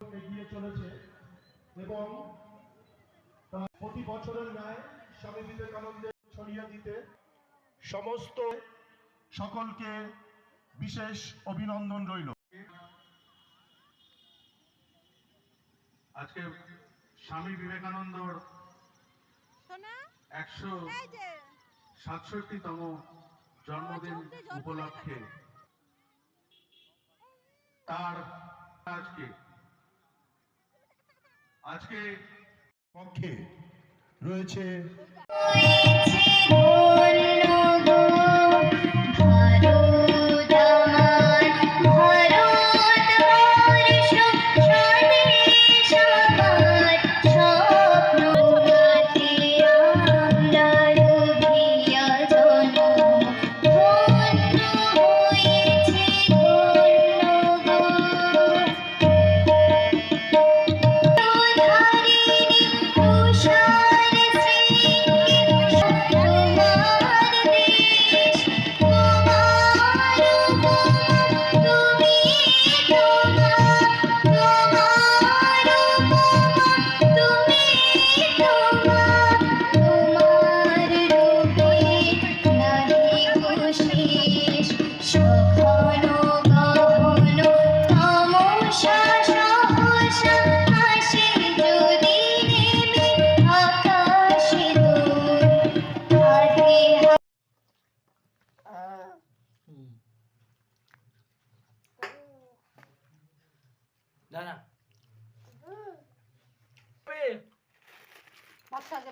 এগিয়ে চলেছে এবং প্রতি বছরের ন্যায় স্বামী বিবেকানন্দের ছড়িয়ে দিতে সমস্ত সকলকে বিশেষ অভিনন্দন রইল। আজকে স্বামী বিবেকানন্দর 167তম জন্মদিন উপলক্ষে তার আজকে পক্ষে রয়েছে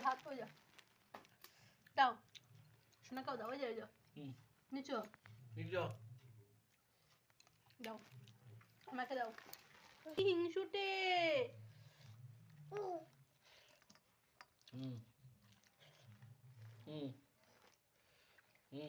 ভাত হয়ে যাও দাও শোনা কাও দাও যাও যাও নিচো দাও আমাকে দাও হিংসুটে হুম